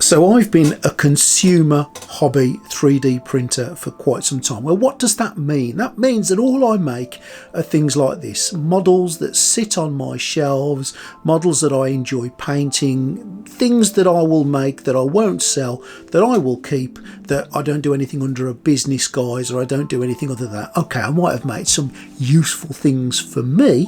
So I've been a consumer hobby 3D printer for quite some time. Well, what does that mean? That means that all I make are things like this, models that sit on my shelves, models that I enjoy painting, things that I will make that I won't sell, that I will keep, that I don't do anything under a business guise, or I don't do anything other than that. Okay, I might have made some useful things for me,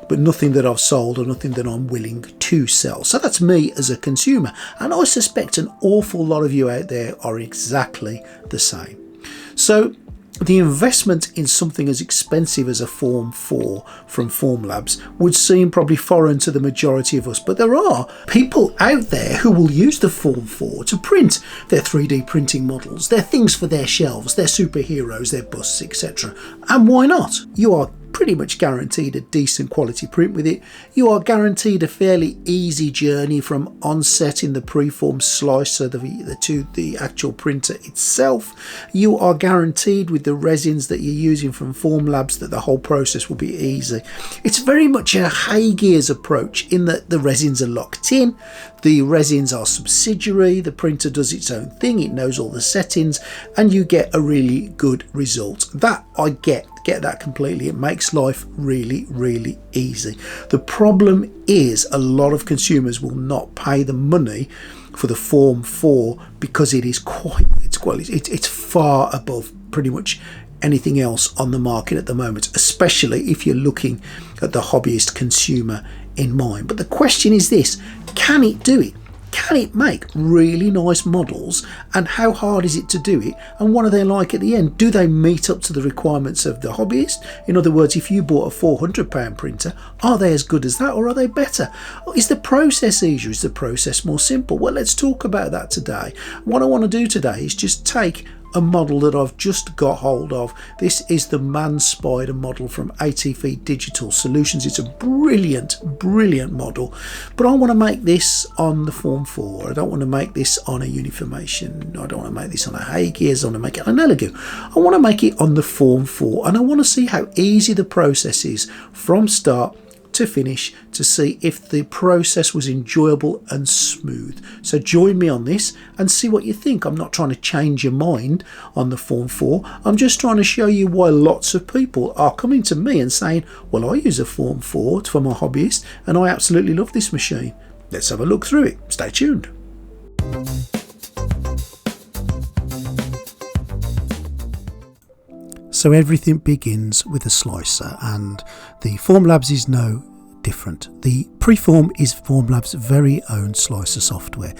but nothing that I've sold or nothing that I'm willing to sell. So that's me as a consumer. And I suspect an awful lot of you out there are exactly the same. So the investment in something as expensive as a Form 4 from Formlabs would seem probably foreign to the majority of us, but there are people out there who will use the Form 4 to print their 3D printing models, their things for their shelves, their superheroes, their busts, etc. And why not? You are pretty much guaranteed a decent quality print with it. You are guaranteed a fairly easy journey from onset in the PreForm slicer to the actual printer itself. You are guaranteed with the resins that you're using from Formlabs that the whole process will be easy. It's very much a Hay Gears approach in that the resins are locked in, the resins are subsidiary, the printer does its own thing, it knows all the settings, and you get a really good result. That I get that completely. It makes life really, really easy. The problem is a lot of consumers will not pay the money for the Form 4 because it's far above pretty much anything else on the market at the moment, especially if you're looking at the hobbyist consumer in mind. But the question is this: can it do it? Can it make really nice models, and how hard is it to do it, and what are they like at the end? Do they meet up to the requirements of the hobbyist? In other words, if you bought a £400 printer, are they as good as that, or are they better? Is the process easier? Is the process more simple? Well, let's talk about that today. What I want to do today is just take a model that I've just got hold of. This is the Man Spider model from ATV Digital Solutions. It's a brilliant model, but I want to make this on the Form 4. I don't want to make this on a Uniformation. I don't want to make this on a Hay Gears. I want to make it on an Elegoo. I want to make it on the Form 4, and I want to see how easy the process is from start to finish, to see if the process was enjoyable and smooth. So join me on this and see what you think. I'm not trying to change your mind on the Form 4. I'm just trying to show you why lots of people are coming to me and saying, well, I use a Form 4 for my hobbyist and I absolutely love this machine. Let's have a look through it. Stay tuned. So everything begins with a slicer, and the Formlabs is no different. The PreForm is Formlabs' very own slicer software.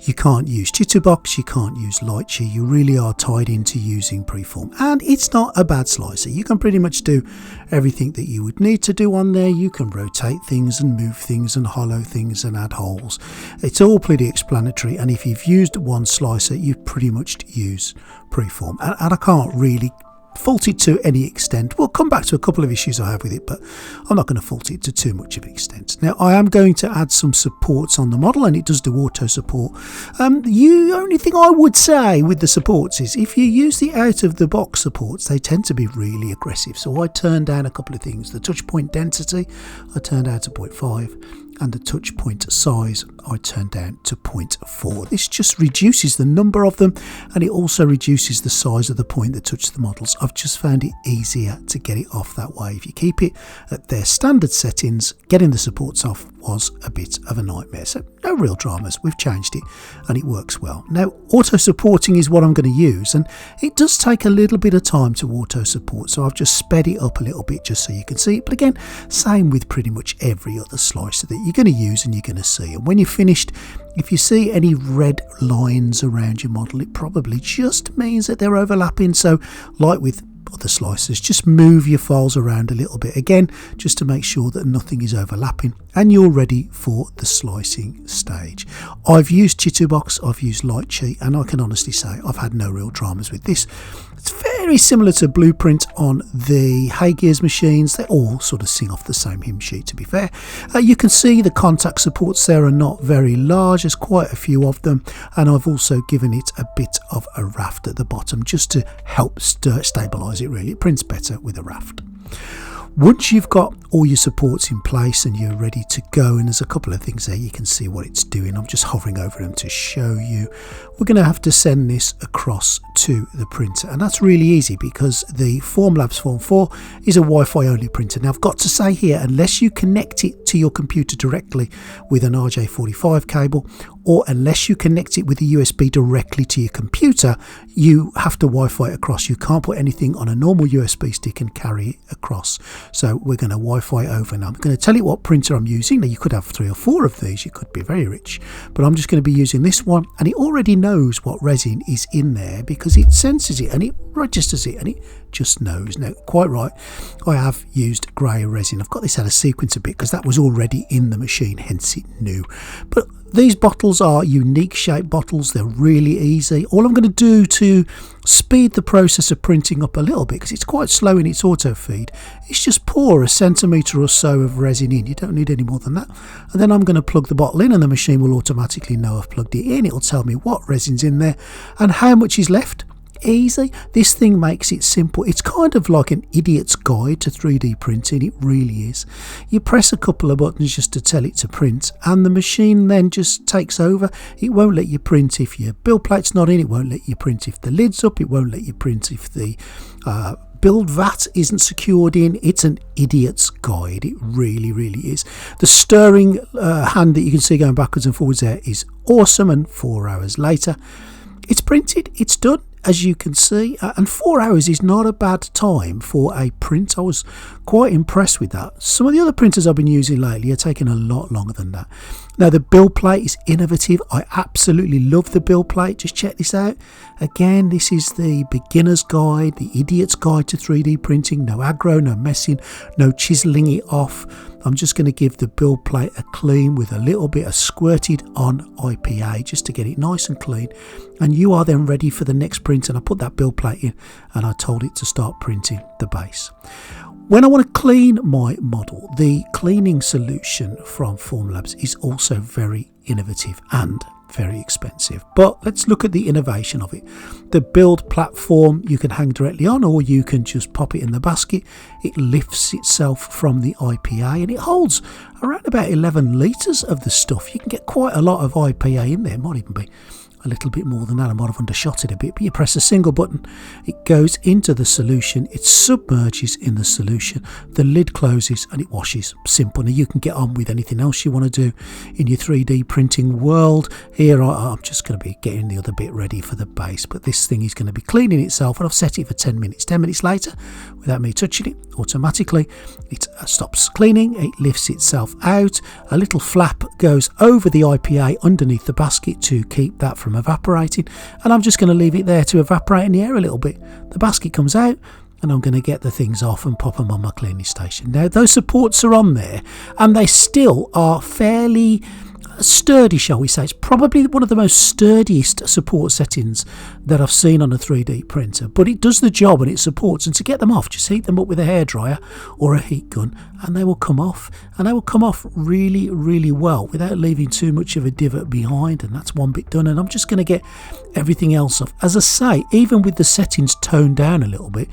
You can't use Chitubox, you can't use Lightsheet, you really are tied into using PreForm, and it's not a bad slicer. You can pretty much do everything that you would need to do on there. You can rotate things and move things and hollow things and add holes. It's all pretty explanatory, and if you've used one slicer, you've pretty much used PreForm, and I can't really fault it to any extent. We'll come back to a couple of issues I have with it, but I'm not going to fault it to too much of an extent. Now, I am going to add some supports on the model, and it does do auto support. The only thing I would say with the supports is if you use the out of the box supports, they tend to be really aggressive. So I turned down a couple of things. The touch point density I turned down to 0.5, and the touch point size I turned down to 0.4. This just reduces the number of them, and it also reduces the size of the point that touches the models. I've just found it easier to get it off that way. If you keep it at their standard settings, getting the supports off was a bit of a nightmare. So no real dramas, we've changed it and it works well. Now, auto supporting is what I'm going to use, and it does take a little bit of time to auto support, so I've just sped it up a little bit just so you can see it. But again, same with pretty much every other slicer that you're going to use and you're going to see. And when you're finished, if you see any red lines around your model, it probably just means that they're overlapping. So like with other slicers, just move your files around a little bit again, just to make sure that nothing is overlapping, and you're ready for the slicing stage. I've used Chitubox, I've used Lightsheet, and I can honestly say I've had no real dramas with this. It's very similar to Blueprint on the Hay Gears machines. They all sort of sing off the same hymn sheet, to be fair. You can see the contact supports there are not very large. There's quite a few of them, and I've also given it a bit of a raft at the bottom just to help stabilise it. Really, it prints better with a raft. Once you've got all your supports in place and you're ready to go, and there's a couple of things there, you can see what it's doing. I'm just hovering over them to show you. We're going to have to send this across to the printer, and that's really easy because the Formlabs Form 4 is a Wi-Fi only printer. Now I've got to say here, unless you connect it to your computer directly with an RJ45 cable, or unless you connect it with a USB directly to your computer, you have to Wi-Fi it across. You can't put anything on a normal USB stick and carry it across. So we're going to Wi-Fi over. Now I'm going to tell you what printer I'm using. Now you could have 3 or 4 of these, you could be very rich, but I'm just going to be using this one, and it already knows what resin is in there because it senses it and it registers it and it just knows. Now, quite right, I have used grey resin. I've got this out of sequence a bit because that was already in the machine, hence it knew. But these bottles are unique shaped bottles. They're really easy. All I'm going to do to speed the process of printing up a little bit, because it's quite slow in its auto feed, is just pour a centimetre or so of resin in. You don't need any more than that. And then I'm going to plug the bottle in, and the machine will automatically know I've plugged it in. It'll tell me what resin's in there and how much is left. Easy. This thing makes it simple. It's kind of like an idiot's guide to 3D printing. It really is. You press a couple of buttons just to tell it to print, and the machine then just takes over. It won't let you print if your build plate's not in. It won't let you print if the lid's up. It won't let you print if the build vat isn't secured in. It's an idiot's guide. It really, really is. The stirring hand that you can see going backwards and forwards there is awesome, and 4 hours later it's printed. It's done, as you can see, and 4 hours is not a bad time for a print. I was quite impressed with that. Some of the other printers I've been using lately are taking a lot longer than that. Now the build plate is innovative. I absolutely love the build plate. Just check this out. Again, this is the beginner's guide, the idiot's guide to 3D printing. No aggro, no messing, no chiseling it off. I'm just going to give the build plate a clean with a little bit of squirted on IPA just to get it nice and clean, and you are then ready for the next print. And I put that build plate in and I told it to start printing the base. When I want to clean my model, the cleaning solution from Formlabs is also very innovative and very expensive, but let's look at the innovation of it. The build platform you can hang directly on, or you can just pop it in the basket. It lifts itself from the IPA and it holds around about 11 litres of the stuff. You can get quite a lot of IPA in there. It might even be a little bit more than that. I might have undershot it a bit, but you press a single button, it goes into the solution, it submerges in the solution, the lid closes and it washes. Simple. Now you can get on with anything else you want to do in your 3D printing world. Here I'm just going to be getting the other bit ready for the base, but this thing is going to be cleaning itself, and I've set it for 10 minutes. 10 minutes later, without me touching it, automatically it stops cleaning, it lifts itself out, a little flap goes over the IPA underneath the basket to keep that from evaporating, and I'm just going to leave it there to evaporate in the air a little bit. The basket comes out and I'm going to get the things off and pop them on my cleaning station. Now those supports are on there and they still are fairly sturdy, shall we say. It's probably one of the most sturdiest support settings that I've seen on a 3D printer, but it does the job and it supports. And to get them off, just heat them up with a hairdryer or a heat gun and they will come off, and they will come off really, really well without leaving too much of a divot behind. And that's one bit done, and I'm just going to get everything else off. As I say, even with the settings toned down a little bit,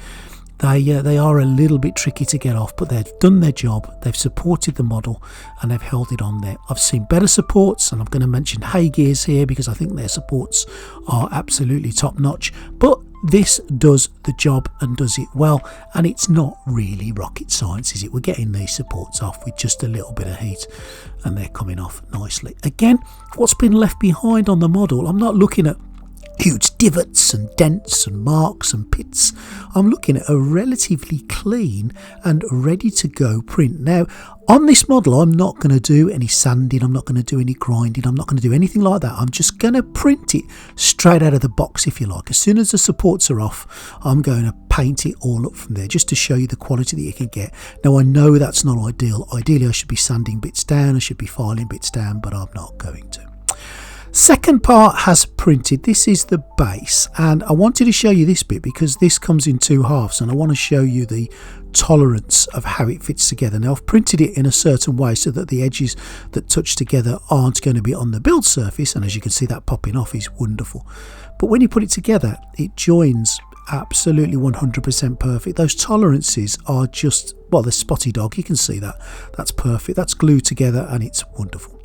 they are a little bit tricky to get off, but they've done their job. They've supported the model and they've held it on there. I've seen better supports, and I'm going to mention Hay Gears here because I think their supports are absolutely top notch, but this does the job and does it well, and it's not really rocket science, is it? We're getting these supports off with just a little bit of heat and they're coming off nicely. Again, what's been left behind on the model, I'm not looking at huge divots and dents and marks and pits. I'm looking at a relatively clean and ready to go print. Now on this model I'm not going to do any sanding, I'm not going to do any grinding, I'm not going to do anything like that. I'm just going to print it straight out of the box, if you like. As soon as the supports are off, I'm going to paint it all up from there just to show you the quality that you can get. Now I know that's not ideal. Ideally I should be sanding bits down, I should be filing bits down, but I'm not going to. Second part has printed. This is the base, and I wanted to show you this bit because this comes in 2 halves and I want to show you the tolerance of how it fits together. Now I've printed it in a certain way so that the edges that touch together aren't going to be on the build surface, and as you can see that popping off is wonderful. But when you put it together, it joins absolutely 100% perfect. Those tolerances are just, well, the spotty dog, you can see that. That's perfect. That's glued together and it's wonderful.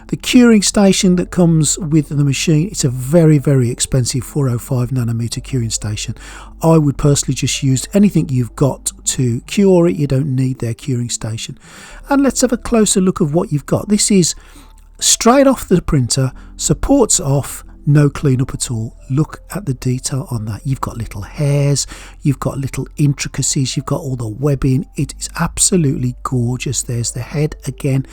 The curing station that comes with the machine, it's a very, very expensive 405 nanometer curing station. I would personally just use anything you've got to cure it. You don't need their curing station. And let's have a closer look of what you've got. This is straight off the printer, supports off, no cleanup at all. Look at the detail on that. You've got little hairs, you've got little intricacies, you've got all the webbing. It is absolutely gorgeous. There's the head again.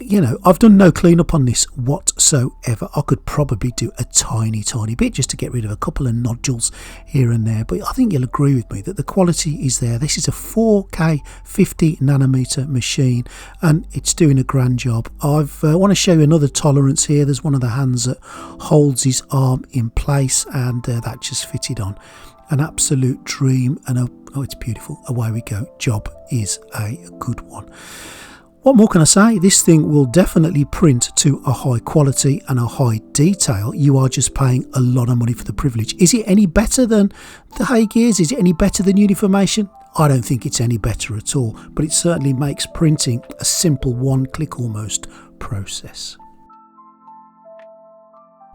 You know, I've done no cleanup on this whatsoever. I could probably do a tiny bit just to get rid of a couple of nodules here and there, but I think you'll agree with me that the quality is there. This is a 4K 50 nanometer machine and it's doing a grand job. I want to show you another tolerance here. There's one of the hands that holds his arm in place and that just fitted on. An absolute dream, and oh, it's beautiful. Away we go. Job is a good one. What more can I say? This thing will definitely print to a high quality and a high detail. You are just paying a lot of money for the privilege. Is it any better than the Hay gears? Is it any better than Uniformation? I don't think it's any better at all, but it certainly makes printing a simple one-click almost process.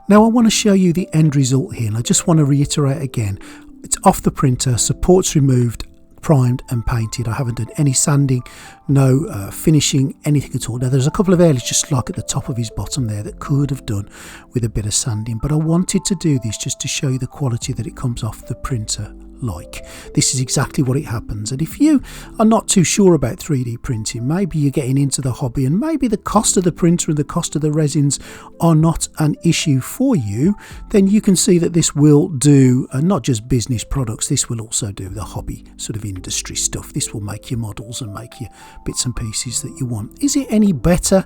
Now I want to show you the end result here, and I just want to reiterate again. It's off the printer, supports removed, primed and painted. I haven't done any sanding, no finishing, anything at all. Now there's a couple of areas just like at the top of his bottom there that could have done with a bit of sanding, but I wanted to do this just to show you the quality that it comes off the printer like. This is exactly what it happens. And if you are not too sure about 3D printing, maybe you're getting into the hobby and maybe the cost of the printer and the cost of the resins are not an issue for you, then you can see that this will do not just business products, this will also do the hobby sort of industry stuff. This will make your models and make your bits and pieces that you want. Is it any better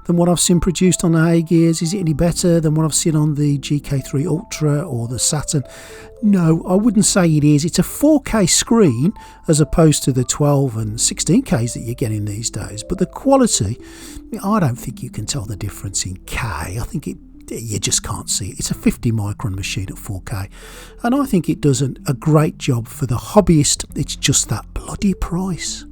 than what I've seen produced on the Hay gears? Is it any better than what I've seen on the GK3 Ultra or the Saturn? No, I wouldn't say it is. It's a 4K screen as opposed to the 12 and 16Ks that you're getting these days. But the quality, I don't think you can tell the difference in K. I think you just can't see it. It's a 50 micron machine at 4K. And I think it does a great job for the hobbyist. It's just that bloody price.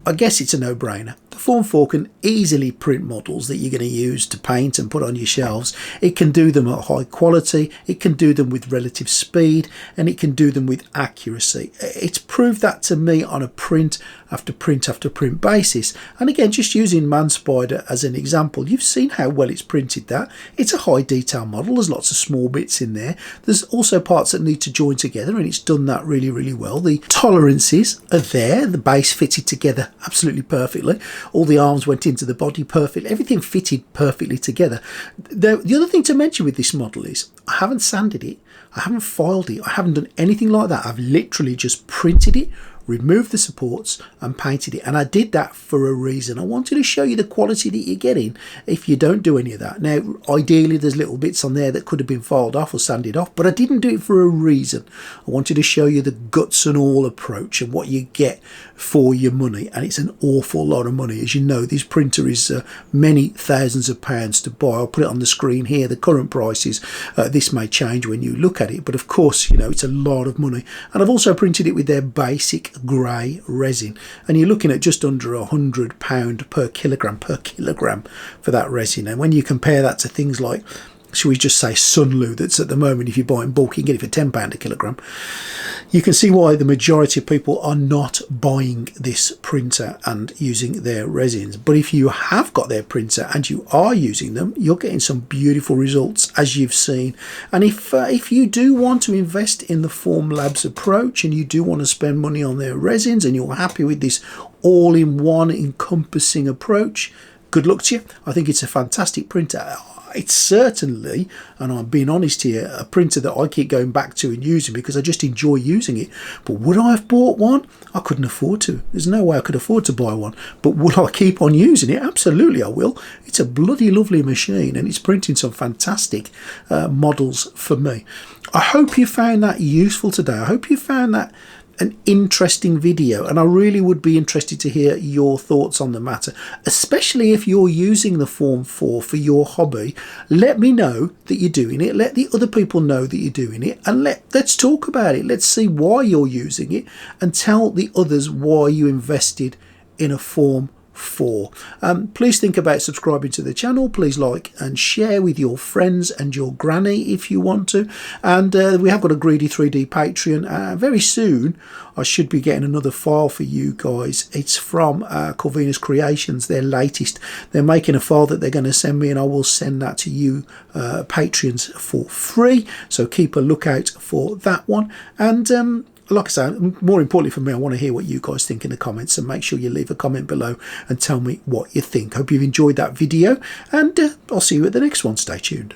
I guess it's a no-brainer. The Form 4 can easily print models that you're going to use to paint and put on your shelves. It can do them at high quality, it can do them with relative speed, and it can do them with accuracy. It's proved that to me on a print after print after print basis. And again, just using ManSpider as an example, you've seen how well it's printed that. It's a high detail model, there's lots of small bits in there. There's also parts that need to join together, and it's done that really, really well. The tolerances are there, the base fitted together absolutely perfectly. All the arms went into the body perfectly. Everything fitted perfectly together. The other thing to mention with this model is I haven't sanded it. I haven't filed it. I haven't done anything like that. I've literally just printed it, removed the supports and painted it, and I did that for a reason. I wanted to show you the quality that you're getting if you don't do any of that. Now ideally there's little bits on there that could have been filed off or sanded off, but I didn't do it for a reason. I wanted to show you the guts and all approach and what you get for your money, and it's an awful lot of money. As you know, this printer is many thousands of pounds to buy. I'll put it on the screen here, the current prices. This may change when you look at it, but of course, you know, it's a lot of money. And I've also printed it with their basic grey resin, and you're looking at just under £100 per kilogram for that resin. And when you compare that to things like, shall we just say, Sunlu, that's at the moment, if you buy in bulk you can get it for £10 a kilogram, you can see why the majority of people are not buying this printer and using their resins. But if you have got their printer and you are using them, you're getting some beautiful results, as you've seen. And if you do want to invest in the Formlabs approach and you do want to spend money on their resins and you're happy with this all-in-one encompassing approach, good luck to you. I think it's a fantastic printer. It's certainly, and I'm being honest here, a printer that I keep going back to and using because I just enjoy using it. But would I have bought one? I couldn't afford to. There's no way I could afford to buy one. But will I keep on using it? Absolutely I will. It's a bloody lovely machine and it's printing some fantastic models for me. I hope you found that useful today. I hope you found that an interesting video, and I really would be interested to hear your thoughts on the matter, especially if you're using the Form 4 for your hobby. Let me know that you're doing it, let the other people know that you're doing it, and let's talk about it. Let's see why you're using it, and tell the others why you invested in a Form 4. Please think about subscribing to the channel. Please like and share with your friends and your granny if you want to. And we have got a Greedy 3D Patreon. Very soon I should be getting another file for you guys. It's from Corvinus Creations, their latest. They're making a file that they're going to send me, and I will send that to you patrons for free, so keep a lookout for that one. And like I say, more importantly for me, I want to hear what you guys think in the comments, and make sure you leave a comment below and tell me what you think. Hope you've enjoyed that video, and I'll see you at the next one. Stay tuned.